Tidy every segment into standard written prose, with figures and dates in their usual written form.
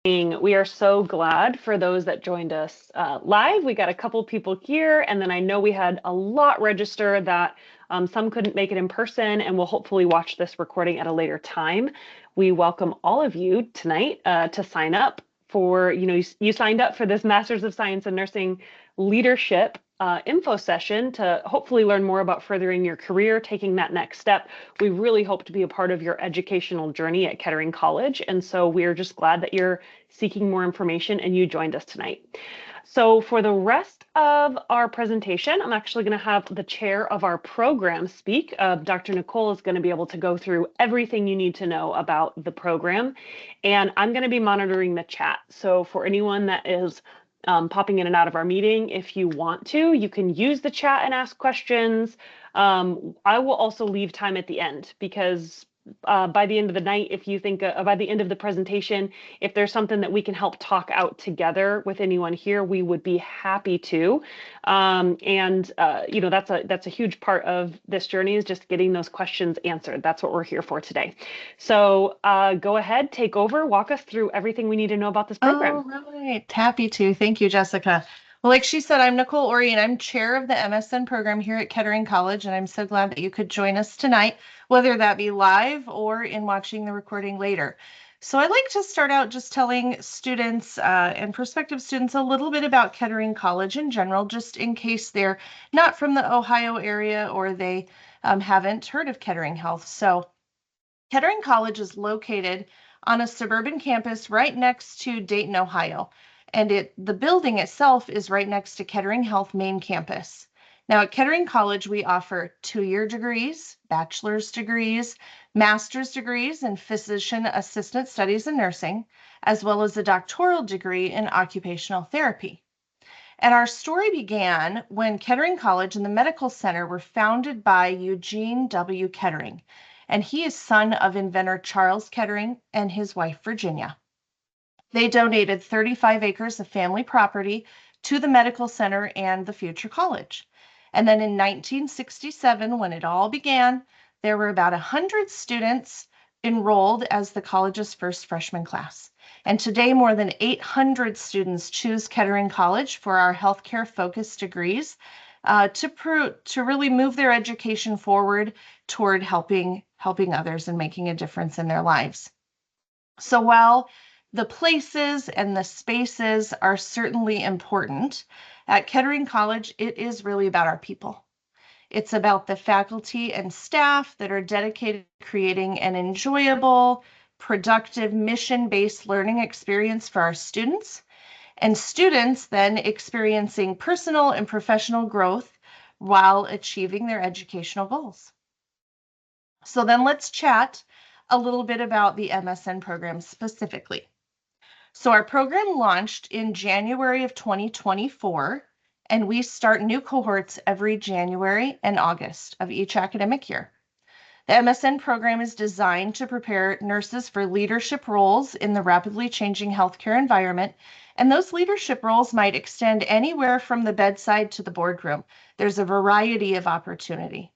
We are so glad for those that joined us live. We got a couple people here, and then I know we had a lot register that some couldn't make it in person and will hopefully watch this recording at a later time. We welcome all of you tonight to sign up for, you signed up for this Masters of Science in Nursing Leadership info session to hopefully learn more about furthering your career, taking that next step. We really hope to be a part of your educational journey at Kettering College. And so we're just glad that you're seeking more information and you joined us tonight. So for the rest of our presentation, I'm actually going to have the chair of our program speak. Dr. Nicole is going to be able to go through everything you need to know about the program. And I'm going to be monitoring the chat. So for anyone that is popping in and out of our meeting, if you want to, you can use the chat and ask questions. I will also leave time at the end because by the end of the night, if you think by the end of the presentation, if there's something that we can help talk out together with anyone here, we would be happy to. That's a huge part of this journey, is just getting those questions answered. That's what we're here for today. So go ahead, take over, walk us through everything we need to know about this program. All right, happy to. Thank you, Jessica. Well, like she said, I'm Nicole Ori, and I'm chair of the MSN program here at Kettering College, and I'm so glad that you could join us tonight, whether that be live or in watching the recording later. So I'd like to start out just telling students and prospective students a little bit about Kettering College in general, just in case they're not from the Ohio area or they haven't heard of Kettering Health. So Kettering College is located on a suburban campus right next to Dayton, Ohio. And the building itself is right next to Kettering Health main campus. Now at Kettering College, we offer 2-year degrees, bachelor's degrees, master's degrees in physician assistant studies and nursing, as well as a doctoral degree in occupational therapy. And our story began when Kettering College and the Medical Center were founded by Eugene W. Kettering, and he is son of inventor Charles Kettering and his wife, Virginia. They donated 35 acres of family property to the medical center and the future college. And then in 1967, when it all began, there were about 100 students enrolled as the college's first freshman class. And today, more than 800 students choose Kettering College for our healthcare focused degrees to really move their education forward toward helping others and making a difference in their lives. So while the places and the spaces are certainly important, at Kettering College, it is really about our people. It's about the faculty and staff that are dedicated to creating an enjoyable, productive, mission-based learning experience for our students, and students then experiencing personal and professional growth while achieving their educational goals. So then let's chat a little bit about the MSN program specifically. So our program launched in January of 2024, and we start new cohorts every January and August of each academic year. The MSN program is designed to prepare nurses for leadership roles in the rapidly changing healthcare environment, and those leadership roles might extend anywhere from the bedside to the boardroom. There's a variety of opportunity.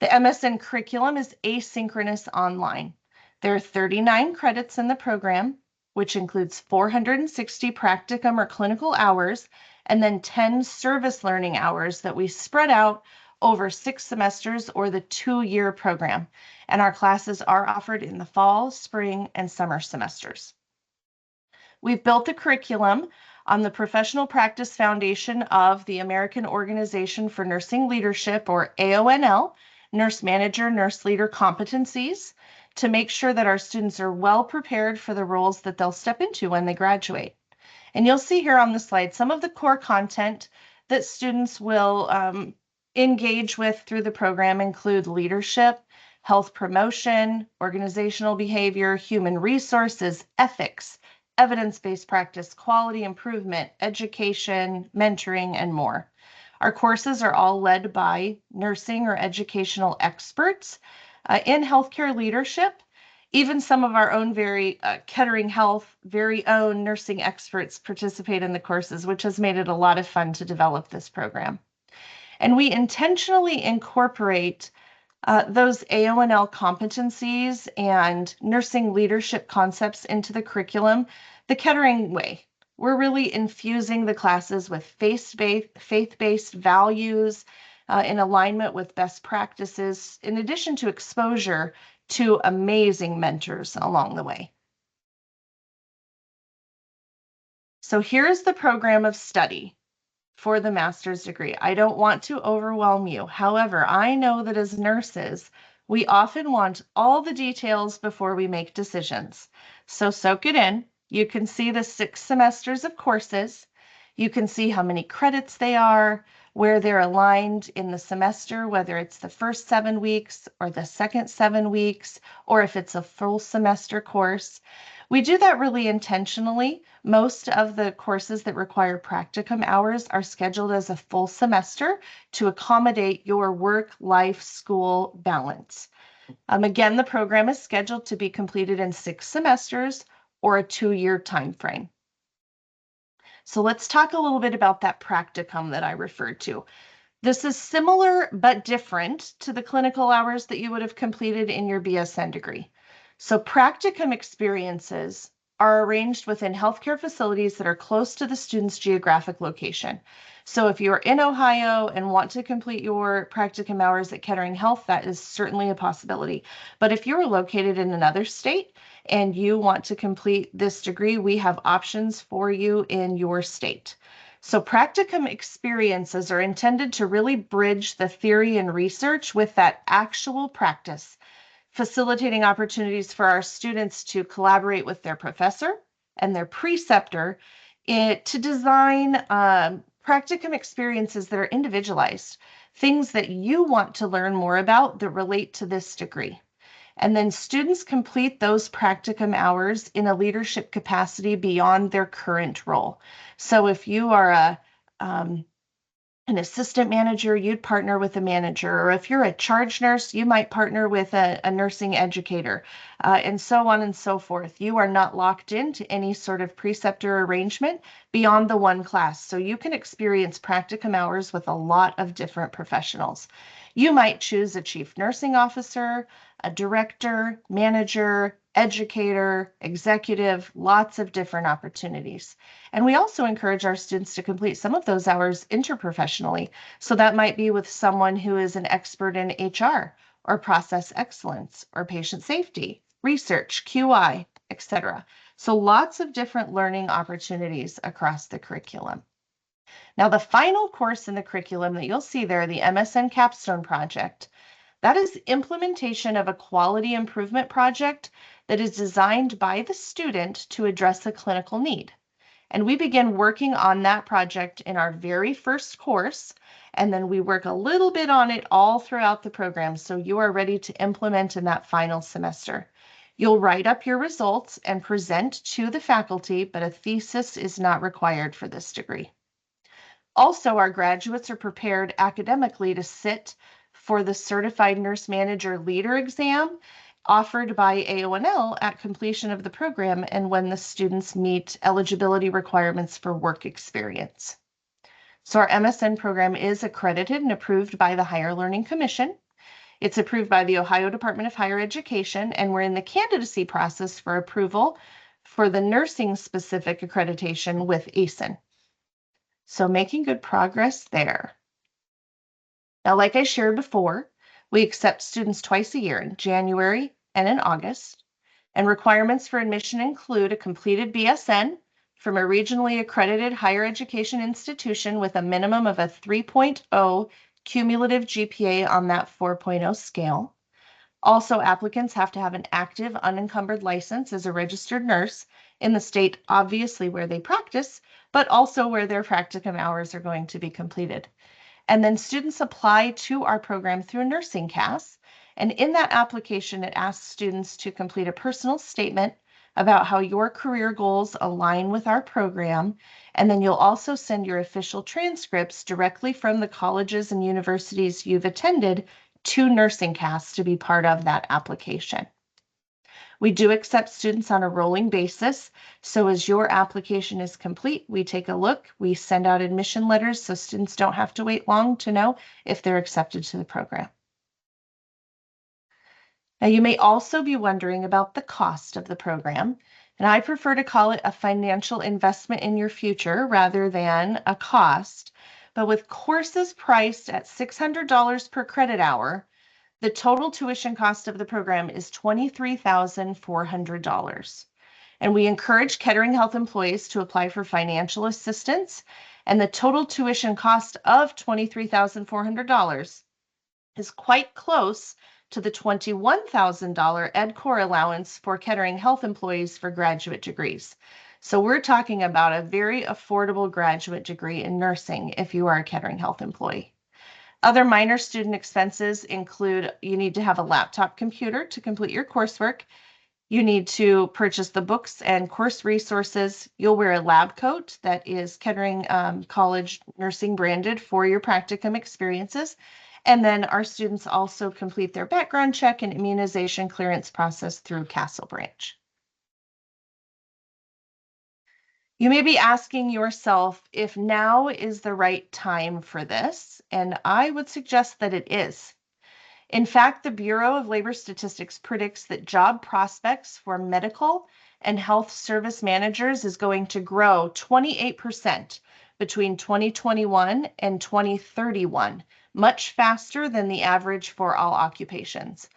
The MSN curriculum is asynchronous online. There are 39 credits in the program, which includes 460 practicum or clinical hours, and then 10 service learning hours that we spread out over 6 semesters or the 2-year program. And our classes are offered in the fall, spring, and summer semesters. We've built the curriculum on the professional practice foundation of the American Organization for Nursing Leadership, or AONL, Nurse Manager, Nurse Leader competencies, to make sure that our students are well prepared for the roles that they'll step into when they graduate. And you'll see here on the slide some of the core content that students will engage with through the program include leadership, health promotion, organizational behavior, human resources, ethics, evidence-based practice, quality improvement, education, mentoring, and more. Our courses are all led by nursing or educational experts in healthcare leadership. Even some of our own Kettering Health very own nursing experts participate in the courses, which has made it a lot of fun to develop this program. And we intentionally incorporate those AONL competencies and nursing leadership concepts into the curriculum the Kettering way. We're really infusing the classes with faith-based values in alignment with best practices, in addition to exposure to amazing mentors along the way. So here's the program of study for the master's degree. I don't want to overwhelm you. However, I know that as nurses, we often want all the details before we make decisions. So soak it in. You can see the 6 semesters of courses. You can see how many credits they are, where they're aligned in the semester, whether it's the first 7 weeks or the second 7 weeks, or if it's a full semester course. We do that really intentionally. Most of the courses that require practicum hours are scheduled as a full semester to accommodate your work, life, school balance. Again, the program is scheduled to be completed in 6 semesters or a 2-year time frame. So let's talk a little bit about that practicum that I referred to. This is similar but different to the clinical hours that you would have completed in your BSN degree. So practicum experiences are arranged within healthcare facilities that are close to the student's geographic location. So if you're in Ohio and want to complete your practicum hours at Kettering Health, that is certainly a possibility. But if you're located in another state and you want to complete this degree, we have options for you in your state. So practicum experiences are intended to really bridge the theory and research with that actual practice, facilitating opportunities for our students to collaborate with their professor and their preceptor to design practicum experiences that are individualized, things that you want to learn more about that relate to this degree. And then students complete those practicum hours in a leadership capacity beyond their current role. So if you are an assistant manager, you'd partner with a manager, or if you're a charge nurse, you might partner with a nursing educator, and so on and so forth. You are not locked into any sort of preceptor arrangement beyond the one class, so you can experience practicum hours with a lot of different professionals. You might choose a chief nursing officer, a director, manager, educator, executive, lots of different opportunities. And we also encourage our students to complete some of those hours interprofessionally. So that might be with someone who is an expert in HR or process excellence or patient safety, research, QI, etc. So lots of different learning opportunities across the curriculum. Now, the final course in the curriculum that you'll see there, the MSN Capstone Project, that is implementation of a quality improvement project that is designed by the student to address a clinical need. And we begin working on that project in our very first course, and then we work a little bit on it all throughout the program, so you are ready to implement in that final semester. You'll write up your results and present to the faculty, but a thesis is not required for this degree. Also, our graduates are prepared academically to sit for the Certified Nurse Manager Leader exam offered by AONL at completion of the program and when the students meet eligibility requirements for work experience. So our MSN program is accredited and approved by the Higher Learning Commission. It's approved by the Ohio Department of Higher Education, and we're in the candidacy process for approval for the nursing specific accreditation with ASIN. So making good progress there. Now, like I shared before, we accept students twice a year in January and in August, and requirements for admission include a completed BSN from a regionally accredited higher education institution with a minimum of a 3.0 cumulative GPA on that 4.0 scale. Also, applicants have to have an active unencumbered license as a registered nurse in the state, obviously where they practice, but also where their practicum hours are going to be completed. And then students apply to our program through NursingCAS. And in that application, it asks students to complete a personal statement about how your career goals align with our program. And then you'll also send your official transcripts directly from the colleges and universities you've attended to NursingCAS to be part of that application. We do accept students on a rolling basis. So as your application is complete, we take a look, we send out admission letters so students don't have to wait long to know if they're accepted to the program. Now, you may also be wondering about the cost of the program, and I prefer to call it a financial investment in your future rather than a cost. But with courses priced at $600 per credit hour, the total tuition cost of the program is $23,400. And we encourage Kettering Health employees to apply for financial assistance. And the total tuition cost of $23,400 is quite close to the $21,000 EdCore allowance for Kettering Health employees for graduate degrees. So we're talking about a very affordable graduate degree in nursing if you are a Kettering Health employee. Other minor student expenses include you need to have a laptop computer to complete your coursework. You need to purchase the books and course resources. You'll wear a lab coat that is Kettering College nursing branded for your practicum experiences. And then our students also complete their background check and immunization clearance process through Castle Branch. You may be asking yourself if now is the right time for this, and I would suggest that it is. In fact, the Bureau of Labor Statistics predicts that job prospects for medical and health service managers is going to grow 28% between 2021 and 2031, much faster than the average for all occupations.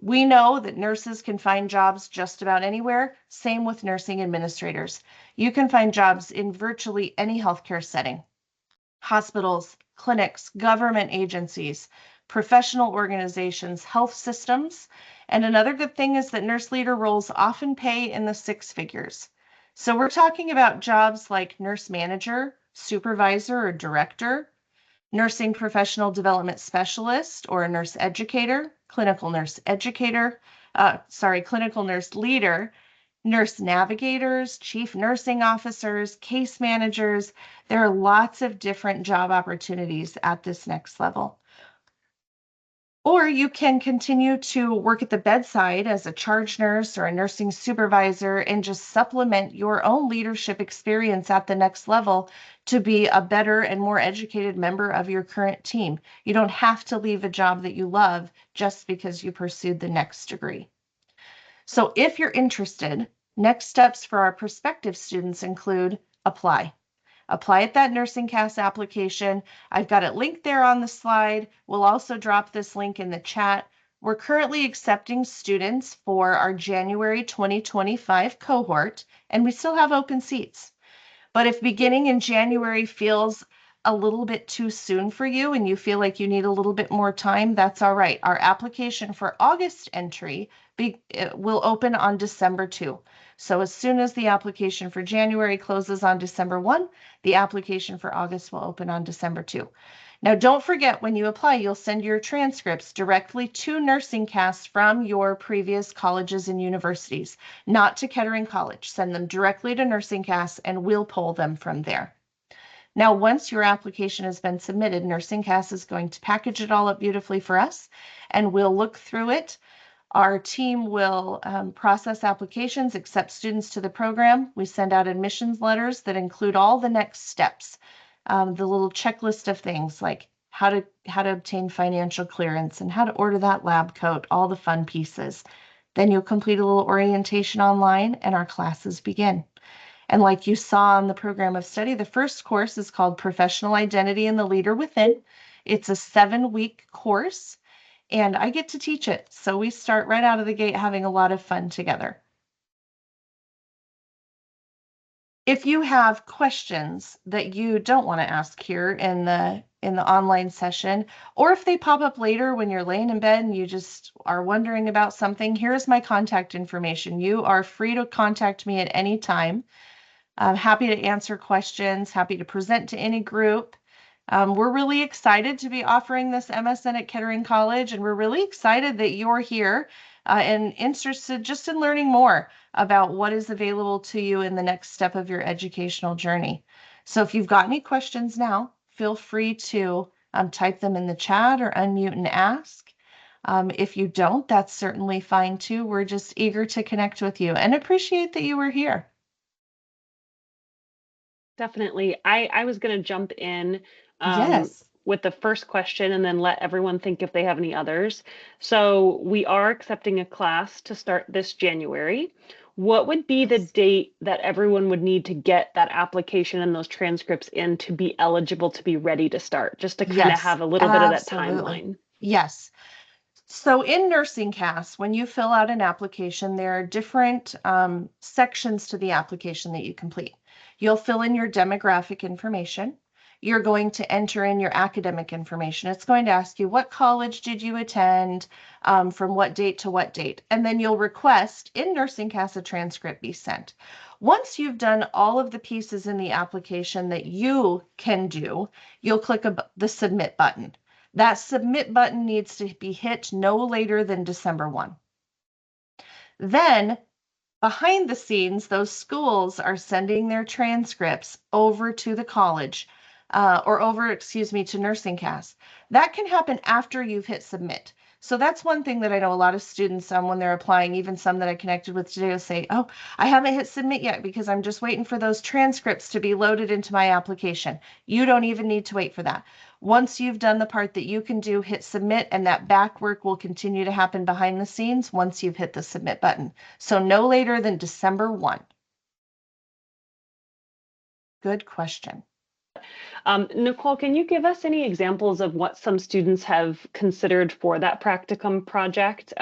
We know that nurses can find jobs just about anywhere. Same with nursing administrators. You can find jobs in virtually any healthcare setting. Hospitals, clinics, government agencies, professional organizations, health systems. And another good thing is that nurse leader roles often pay in the six figures. So we're talking about jobs like nurse manager, supervisor, or director, nursing professional development specialist or a nurse educator, clinical nurse leader, nurse navigators, chief nursing officers, case managers. There are lots of different job opportunities at this next level. Or you can continue to work at the bedside as a charge nurse or a nursing supervisor and just supplement your own leadership experience at the next level to be a better and more educated member of your current team. You don't have to leave a job that you love just because you pursued the next degree. So if you're interested, next steps for our prospective students include apply. Apply at that NursingCast application. I've got it linked there on the slide. We'll also drop this link in the chat. We're currently accepting students for our January 2025 cohort, and we still have open seats. But if beginning in January feels a little bit too soon for you and you feel like you need a little bit more time, that's all right. Our application for August entry will open on December 2. So as soon as the application for January closes on December 1, the application for August will open on December 2. Now, don't forget when you apply, you'll send your transcripts directly to NursingCast from your previous colleges and universities, not to Kettering College. Send them directly to NursingCast and we'll pull them from there. Now, once your application has been submitted, NursingCast is going to package it all up beautifully for us, and we'll look through it. Our team will process applications, accept students to the program. We send out admissions letters that include all the next steps, the little checklist of things like how to obtain financial clearance and how to order that lab coat, all the fun pieces. Then you'll complete a little orientation online and our classes begin. And like you saw on the program of study, the first course is called Professional Identity and the Leader Within. It's a 7-week course, and I get to teach it. So we start right out of the gate having a lot of fun together. If you have questions that you don't want to ask here in the online session, or if they pop up later when you're laying in bed and you just are wondering about something, here's my contact information. You are free to contact me at any time. I'm happy to answer questions, happy to present to any group. We're really excited to be offering this MSN at Kettering College, and we're really excited that you're here and interested just in learning more about what is available to you in the next step of your educational journey. So if you've got any questions now, feel free to type them in the chat or unmute and ask. If you don't, that's certainly fine too. We're just eager to connect with you and appreciate that you were here. Definitely. I was going to jump in. Yes. with the first question and then let everyone think if they have any others. So we are accepting a class to start this January. What would be the date that everyone would need to get that application and those transcripts in to be eligible to be ready to start, just to kind of Yes, have a little bit of that absolutely. timeline? Yes. So in Nursing Cast, when you fill out an application, there are different sections to the application that you complete. You'll fill in your demographic information. You're going to enter in your academic information. It's going to ask you what college did you attend, from what date to what date, and then you'll request in Nursing Cast a transcript be sent. Once you've done all of the pieces in the application that you can do, you'll click the submit button. That submit button needs to be hit no later than December 1. Then behind the scenes, those schools are sending their transcripts over to the college to Nursing Cast. That can happen after you've hit submit. So that's one thing that I know a lot of students, when they're applying, even some that I connected with today, will say, oh, I haven't hit submit yet because I'm just waiting for those transcripts to be loaded into my application. You don't even need to wait for that. Once you've done the part that you can do, hit submit, and that back work will continue to happen behind the scenes once you've hit the submit button. So no later than December 1. Good question. Nicole, can you give us any examples of what some students have considered for that practicum project?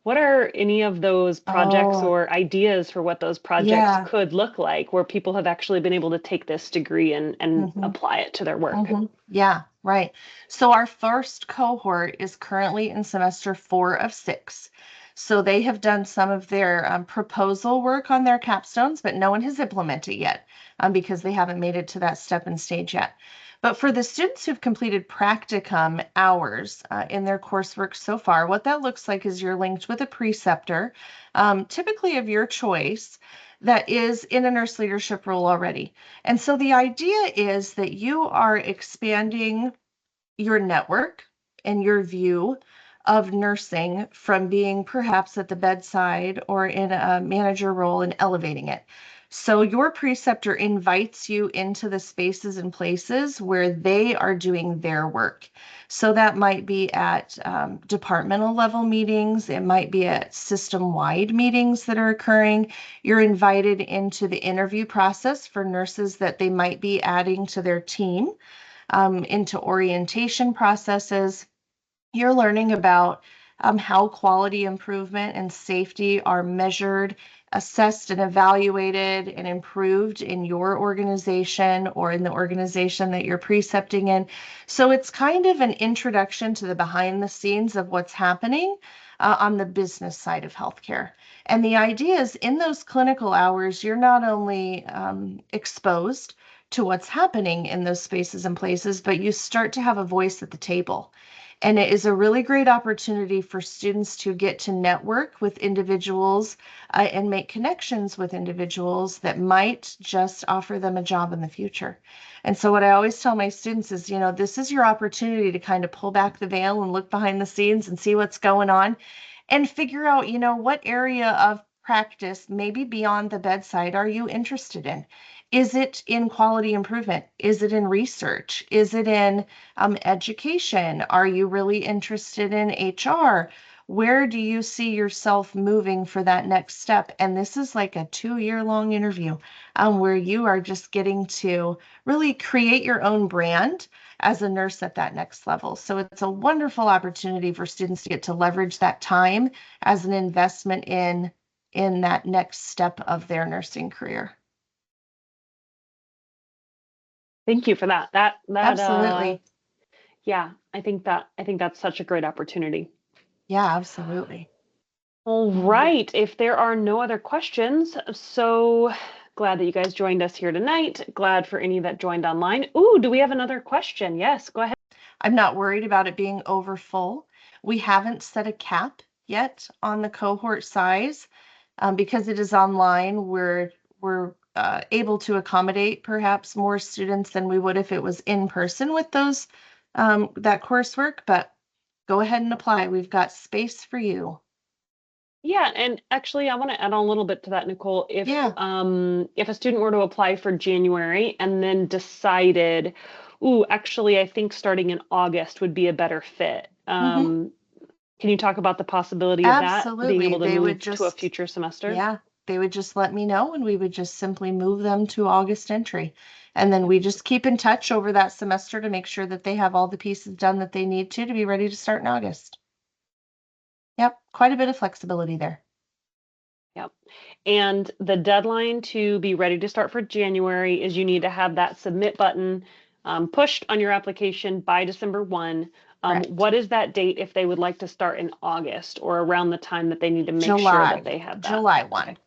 What are any of those projects or ideas for what those projects could look like, where people have actually been able to take this degree and apply it to their work? Yeah, right. So our first cohort is currently in semester 4 of 6. So they have done some of their proposal work on their capstones, but no one has implemented yet because they haven't made it to that step and stage yet. But for the students who've completed practicum hours in their coursework so far, what that looks like is you're linked with a preceptor, typically of your choice, that is in a nurse leadership role already. And so the idea is that you are expanding your network and your view of nursing from being perhaps at the bedside or in a manager role and elevating it. So your preceptor invites you into the spaces and places where they are doing their work. So that might be at departmental level meetings. It might be at system-wide meetings that are occurring. You're invited into the interview process for nurses that they might be adding to their team, into orientation processes. You're learning about how quality improvement and safety are measured, assessed, and evaluated and improved in your organization or in the organization that you're precepting in. So it's kind of an introduction to the behind the scenes of what's happening on the business side of healthcare. And the idea is in those clinical hours, you're not only exposed to what's happening in those spaces and places, but you start to have a voice at the table. And it is a really great opportunity for students to get to network with individuals and make connections with individuals that might just offer them a job in the future. And so what I always tell my students is, this is your opportunity to kind of pull back the veil and look behind the scenes and see what's going on and figure out, what area of practice, maybe beyond the bedside, are you interested in? Is it in quality improvement? Is it in research? Is it in education? Are you really interested in HR? Where do you see yourself moving for that next step? And this is like a 2-year-long interview where you are just getting to really create your own brand as a nurse at that next level. So it's a wonderful opportunity for students to get to leverage that time as an investment in that next step of their nursing career. Thank you for that. That Absolutely. Yeah, I think that's such a great opportunity. Yeah, absolutely. All right. If there are no other questions, so glad that you guys joined us here tonight. Glad for any that joined online. Ooh, do we have another question? Yes, go ahead. I'm not worried about it being over full. We haven't set a cap yet on the cohort size because it is online. We're able to accommodate perhaps more students than we would if it was in person with those that coursework, but go ahead and apply. We've got space for you. Yeah, and actually I want to add on a little bit to that, Nicole. If a student were to apply for January and then decided, ooh, actually, I think starting in August would be a better fit. Can you talk about the possibility of that being Absolutely. able to They would move to a just, future semester? yeah, they would just let me know and we would just simply move them to August entry. And then we just keep in touch over that semester to make sure that they have all the pieces done that they need to be ready to start in August. Yep, quite a bit of flexibility there. Yep. And the deadline to be ready to start for January is you need to have that submit button pushed on your application by December 1. Correct. What is that date if they would like to start in August or around the time that they need to make sure July, that they have that? July 1. Okay.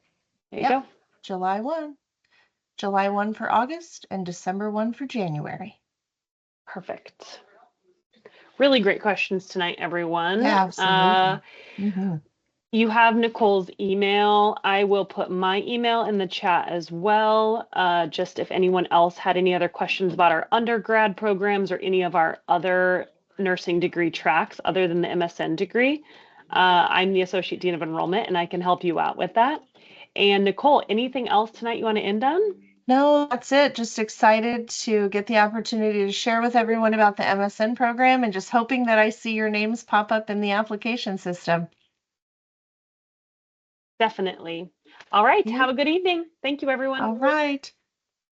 There Yep. you go. July 1. July 1 for August and December 1 for January. Perfect. Really great questions tonight, everyone. Yeah, absolutely. You have Nicole's email. I will put my email in the chat as well. Just if anyone else had any other questions about our undergrad programs or any of our other nursing degree tracks other than the MSN degree, I'm the Associate Dean of Enrollment and I can help you out with that. And Nicole, anything else tonight you want to end on? No, that's it. Just excited to get the opportunity to share with everyone about the MSN program and just hoping that I see your names pop up in the application system. Definitely. All right. Yeah. Have a good evening. Thank you, everyone. All right.